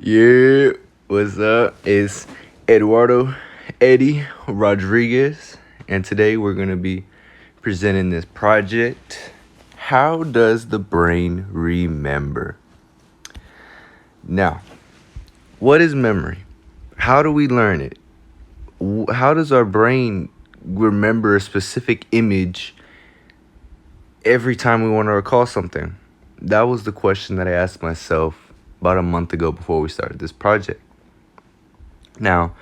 Yeah, what's up? It's Eduardo Eddie Rodriguez, and today we're going to be presenting this project. How does the brain remember? Now, what is memory? How do we learn it? How does our brain remember a specific image every time we want to recall something? That was the question that I asked myself about a month ago before we started this project. Now,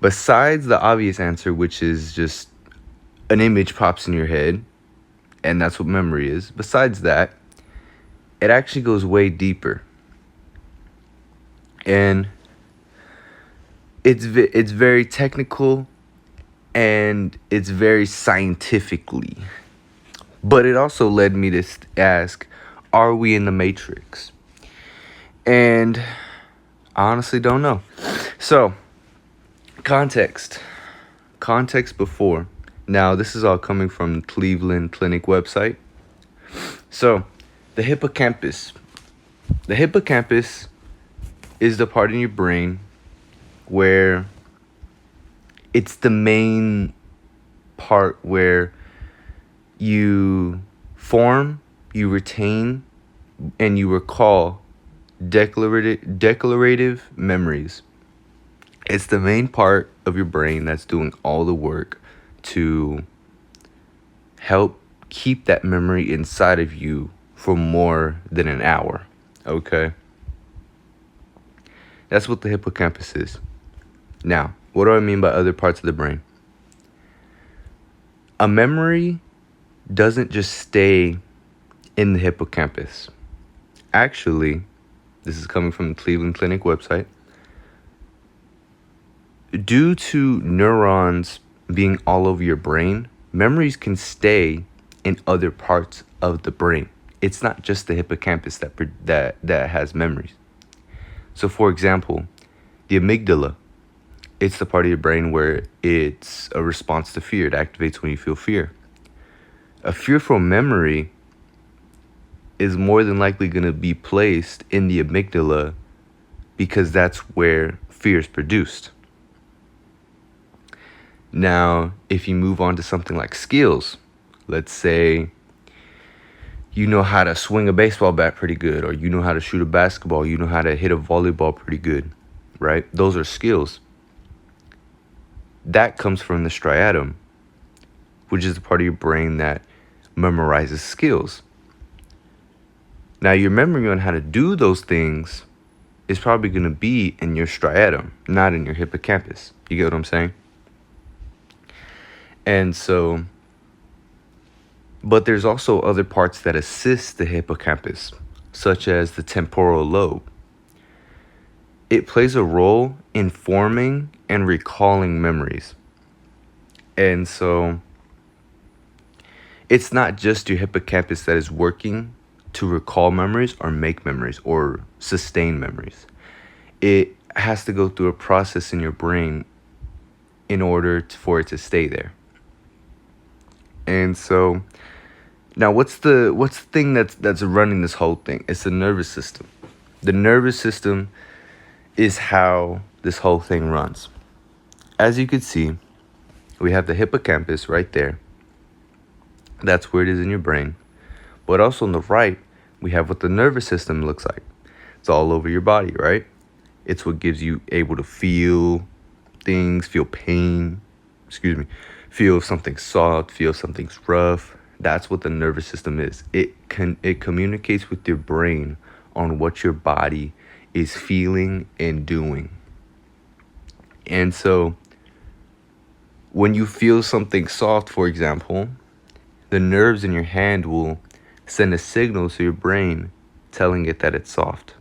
besides the obvious answer, which is just an image pops in your head, and that's what memory is, besides that, it actually goes way deeper. And it's very technical and it's very scientifically. But it also led me to ask, are we in the Matrix? And I honestly don't know. So, context before. Now, this is all coming from the Cleveland Clinic website. So, the hippocampus. The hippocampus is the part in your brain where it's the main part where you form, you retain, and you recall declarative memories. It's the main part of your brain that's doing all the work to help keep that memory inside of you for more than an hour. Okay? That's what the hippocampus is. Now, what do I mean by other parts of the brain? A memory doesn't just stay in the hippocampus. Actually, this is coming from the Cleveland Clinic website. Due to neurons being all over your brain, memories can stay in other parts of the brain. It's not just the hippocampus that has memories. So, for example, the amygdala, it's the part of your brain where it's a response to fear. It activates when you feel fear. A fearful memory is more than likely going to be placed in the amygdala because that's where fear is produced. Now, if you move on to something like skills, let's say you know how to swing a baseball bat pretty good, or you know how to shoot a basketball, you know how to hit a volleyball pretty good, right? Those are skills. That comes from the striatum, which is the part of your brain that memorizes skills. Now, your memory on how to do those things is probably going to be in your striatum, not in your hippocampus. You get what I'm saying? And so, but there's also other parts that assist the hippocampus, such as the temporal lobe. It plays a role in forming and recalling memories. And so, it's not just your hippocampus that is working to recall memories or make memories or sustain memories. It has to go through a process in your brain in order for it to stay there. And so now what's the thing that's running this whole thing? It's the nervous system. The nervous system is how this whole thing runs. As you can see, we have the hippocampus right there. That's where it is in your brain. But also on the right, we have what the nervous system looks like. It's all over your body, right? It's what gives you able to feel things, feel pain, feel if something's soft, feel if something's rough. That's what the nervous system is. It communicates with your brain on what your body is feeling and doing. And so when you feel something soft, for example, the nerves in your hand will send a signal to your brain telling it that it's soft.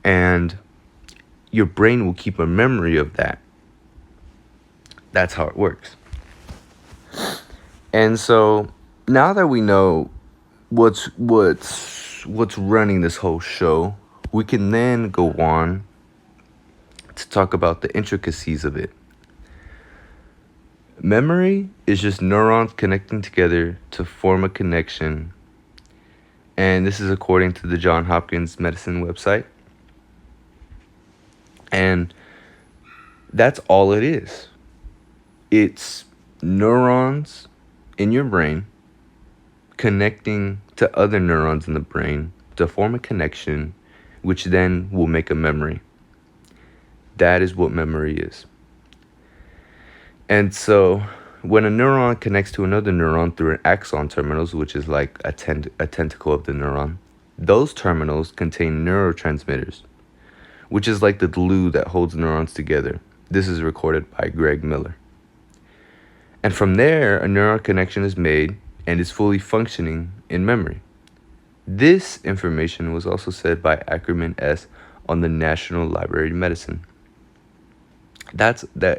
And your brain will keep a memory of that. That's how it works. And so now that we know what's running this whole show, we can then go on to talk about the intricacies of it. Memory is just neurons connecting together to form a connection. And this is according to the Johns Hopkins Medicine website. And that's all it is. It's neurons in your brain connecting to other neurons in the brain to form a connection, which then will make a memory. That is what memory is. And so when a neuron connects to another neuron through an axon terminals, which is like a tentacle of the neuron, those terminals contain neurotransmitters, which is like the glue that holds neurons together. This is recorded by Greg Miller. And from there, a neuron connection is made and is fully functioning in memory. This information was also said by Ackerman S. on the National Library of Medicine.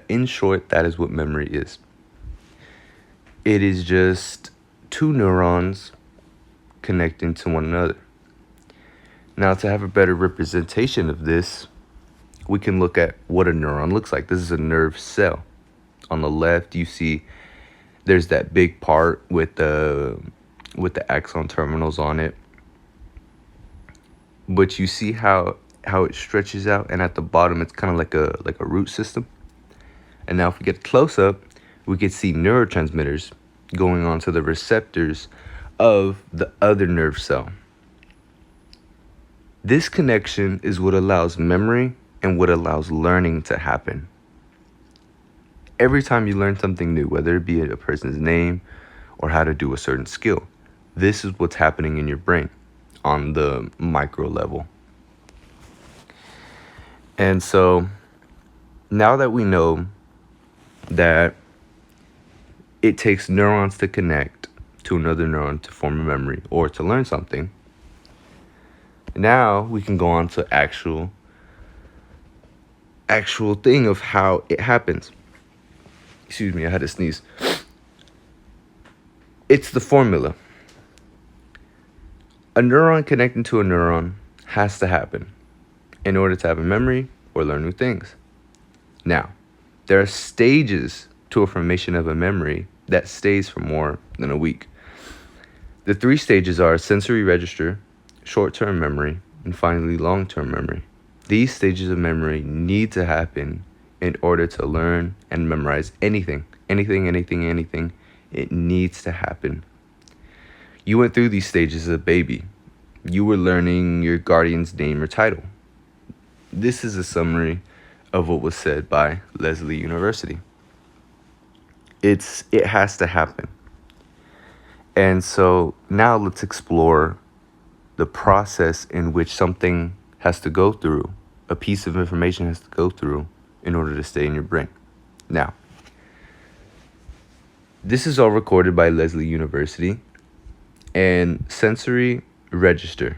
In short, that is what memory is. It is just two neurons connecting to one another. Now, to have a better representation of this, we can look at what a neuron looks like. This is a nerve cell. On the left, you see there's that big part with the axon terminals on it. But you see how it stretches out, and at the bottom it's kind of like a root system. And now if we get close up, we can see neurotransmitters going on to the receptors of the other nerve cell. This connection is what allows memory and what allows learning to happen. Every time you learn something new, whether it be a person's name or how to do a certain skill, this is what's happening in your brain on the micro level. And so now that we know that it takes neurons to connect to another neuron to form a memory or to learn something, now we can go on to actual thing of how it happens. Excuse me, I had to sneeze. It's the formula. A neuron connecting to a neuron has to happen in order to have a memory or learn new things. Now, there are stages to a formation of a memory that stays for more than a week. The 3 stages are sensory register, short-term memory, and finally long-term memory. These stages of memory need to happen in order to learn and memorize anything. It needs to happen. You went through these stages as a baby. You were learning your guardian's name or title. This is a summary of what was said by Lesley University. It has to happen. And so now let's explore the process in which something has to go through, a piece of information has to go through in order to stay in your brain. Now, this is all recorded by Lesley University. And sensory register.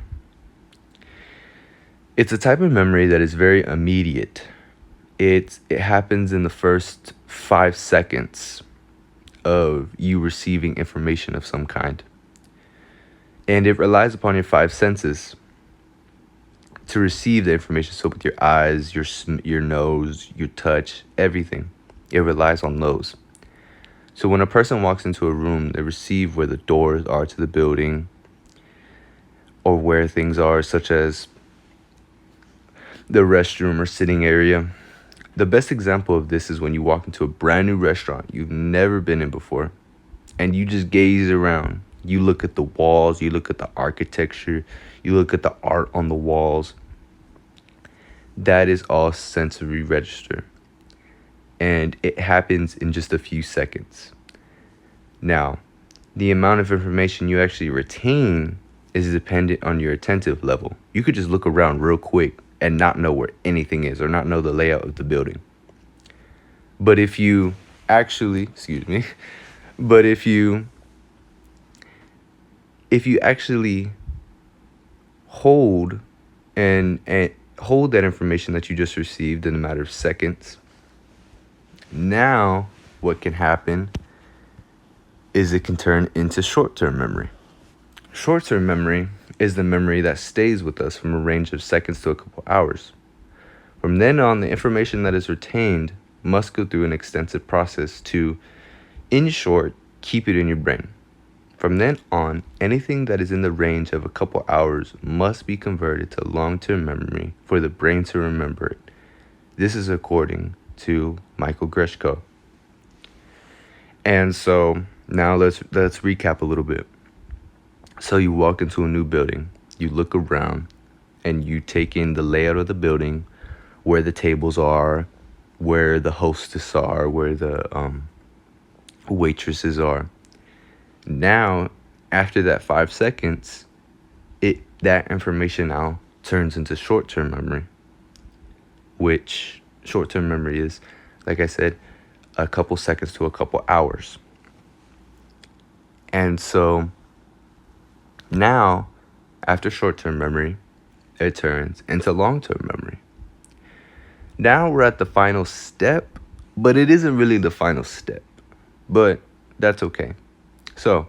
It's a type of memory that is very immediate. It happens in the first 5 seconds of you receiving information of some kind. And it relies upon your 5 senses to receive the information. So with your eyes, your nose, your touch, everything, it relies on those. So when a person walks into a room, they receive where the doors are to the building or where things are, such as the restroom or sitting area. The best example of this is when you walk into a brand new restaurant you've never been in before, and you just gaze around. You look at the walls, you look at the architecture, you look at the art on the walls. That is all sensory register. And it happens in just a few seconds. Now, the amount of information you actually retain is dependent on your attentive level. You could just look around real quick and not know where anything is or not know the layout of the building. But if you actually, if you actually hold and hold that information that you just received in a matter of seconds, now what can happen is it can turn into short-term memory. Short-term memory is the memory that stays with us from a range of seconds to a couple hours. From then on, the information that is retained must go through an extensive process to, in short, keep it in your brain. From then on, anything that is in the range of a couple hours must be converted to long-term memory for the brain to remember it. This is according to Michael Greshko. And so now let's recap a little bit. So you walk into a new building, you look around, and you take in the layout of the building, where the tables are, where the hostess are, where the waitresses are. Now, after that 5 seconds, that information now turns into short-term memory, which short-term memory is, like I said, a couple seconds to a couple hours. And so now, after short-term memory, it turns into long-term memory. Now we're at the final step, but it isn't really the final step. But that's okay. So,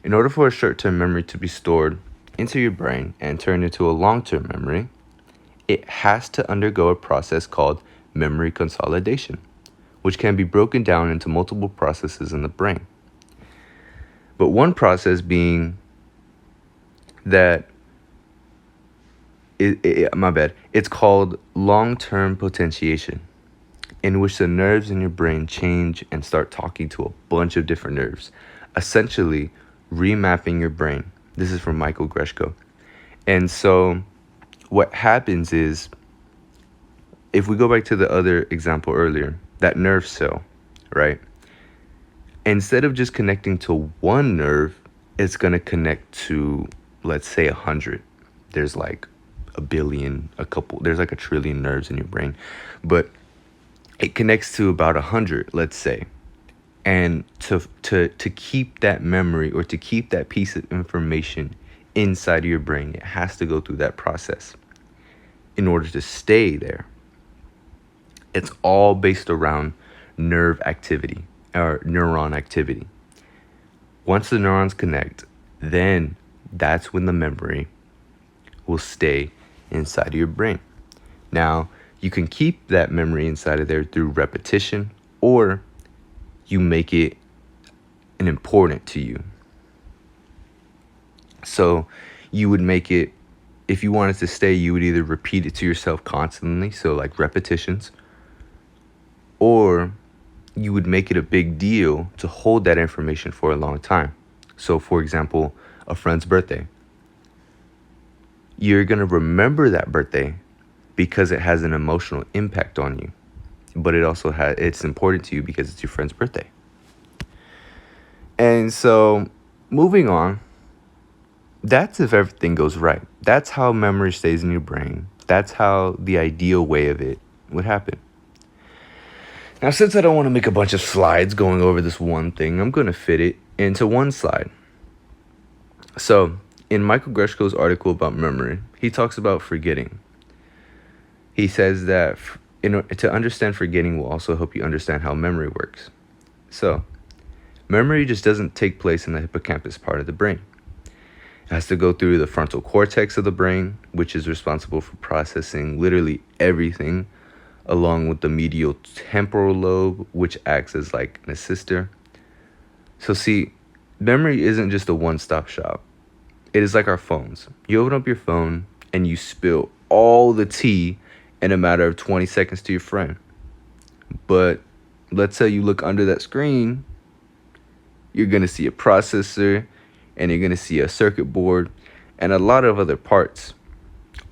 in order for a short-term memory to be stored into your brain and turned into a long-term memory, it has to undergo a process called memory consolidation, which can be broken down into multiple processes in the brain. But one process being that it's called long-term potentiation, in which the nerves in your brain change and start talking to a bunch of different nerves, essentially remapping your brain. This is from Michael Greshko. And so what happens is, if we go back to the other example earlier, that nerve cell, right? Instead of just connecting to one nerve, it's going to connect to, let's say, 100. There's like a billion, there's like a trillion nerves in your brain, but it connects to about 100, let's say. And to keep that memory, or to keep that piece of information inside of your brain, it has to go through that process in order to stay there. It's all based around nerve activity, or neuron activity. Once the neurons connect, then that's when the memory will stay inside of your brain. Now, you can keep that memory inside of there through repetition, or you make it an important to you. So you would make it, if you wanted to stay, you would either repeat it to yourself constantly, so like repetitions, or you would make it a big deal to hold that information for a long time. So for example, a friend's birthday. You're going to remember that birthday because it has an emotional impact on you. But it's important to you because it's your friend's birthday. And so, moving on, that's if everything goes right. That's how memory stays in your brain. That's how the ideal way of it would happen. Now, since I don't want to make a bunch of slides going over this one thing, I'm going to fit it into one slide. So, in Michael Greshko's article about memory, he talks about forgetting. He says that to understand forgetting will also help you understand how memory works. So, memory just doesn't take place in the hippocampus part of the brain. It has to go through the frontal cortex of the brain, which is responsible for processing literally everything, along with the medial temporal lobe, which acts as like an assister. So see, memory isn't just a one-stop shop. It is like our phones. You open up your phone and you spill all the tea in a matter of 20 seconds to your friend. But let's say you look under that screen, you're going to see a processor, and you're going to see a circuit board and a lot of other parts.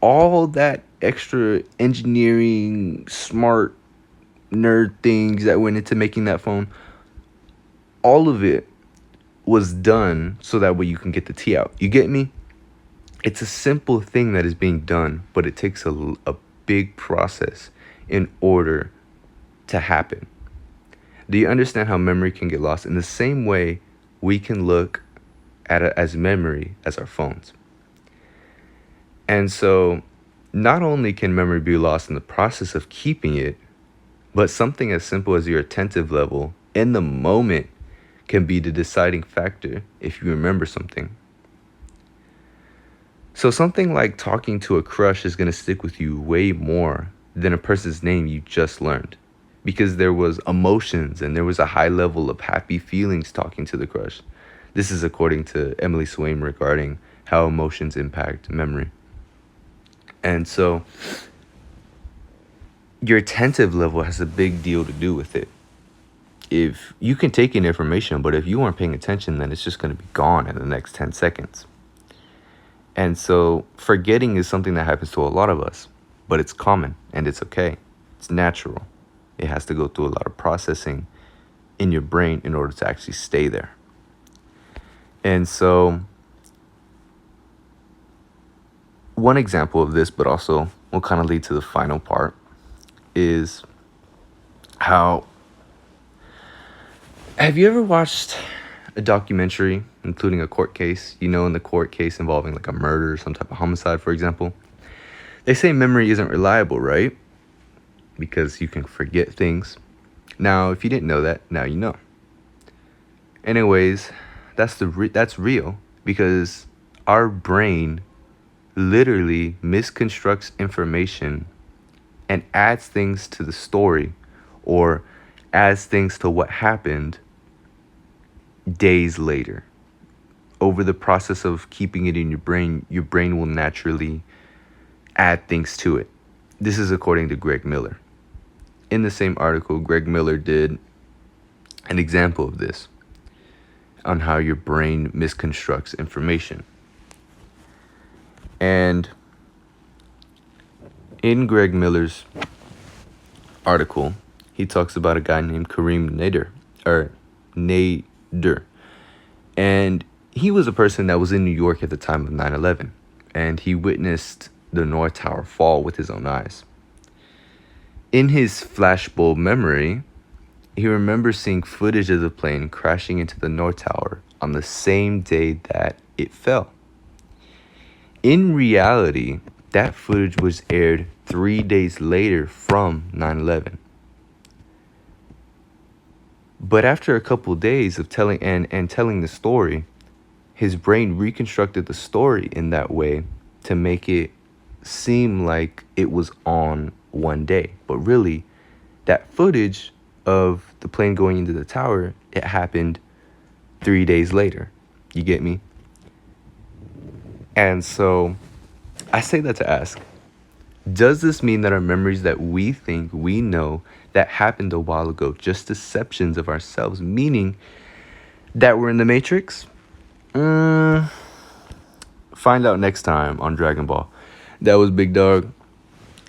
All that extra engineering, smart nerd things that went into making that phone, all of it was done so that way you can get the tea out. You get me? It's a simple thing that is being done, but it takes a big process in order to happen. Do you understand how memory can get lost? In the same way, we can look at it as memory as our phones. And so, not only can memory be lost in the process of keeping it, but something as simple as your attentive level in the moment can be the deciding factor if you remember something. So something like talking to a crush is going to stick with you way more than a person's name you just learned, because there was emotions and there was a high level of happy feelings talking to the crush. This is according to Emily Swaim regarding how emotions impact memory. And so your attentive level has a big deal to do with it. If you can take in information, but if you aren't paying attention, then it's just going to be gone in the next 10 seconds. And so forgetting is something that happens to a lot of us, but it's common and it's okay. It's natural. It has to go through a lot of processing in your brain in order to actually stay there. And so one example of this, but also will kind of lead to the final part, is how, have you ever watched a documentary including a court case, in the court case involving like a murder or some type of homicide, for example? They say memory isn't reliable, right? Because you can forget things. Now, if you didn't know that, now you know. Anyways, that's real, because our brain literally misconstructs information and adds things to the story, or adds things to what happened days later. Over the process of keeping it in your brain will naturally add things to it. This is according to Greg Miller. In the same article, Greg Miller did an example of this on how your brain misconstructs information. And in Greg Miller's article, he talks about a guy named Kareem Nader. And he was a person that was in New York at the time of 9/11. And he witnessed the North Tower fall with his own eyes. In his flashbulb memory, he remembers seeing footage of the plane crashing into the North Tower on the same day that it fell. In reality, that footage was aired 3 days later from 9/11. But after a couple of days of telling the story, his brain reconstructed the story in that way to make it seem like it was on one day. But really, that footage of the plane going into the tower, it happened 3 days later. You get me? And so I say that to ask, does this mean that our memories that we think we know that happened a while ago, just deceptions of ourselves, meaning that we're in the Matrix? Find out next time on Dragon Ball. That was Big Dog.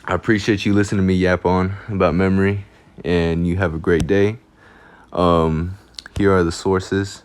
I appreciate you listening to me yap on about memory, and you have a great day. Here are the sources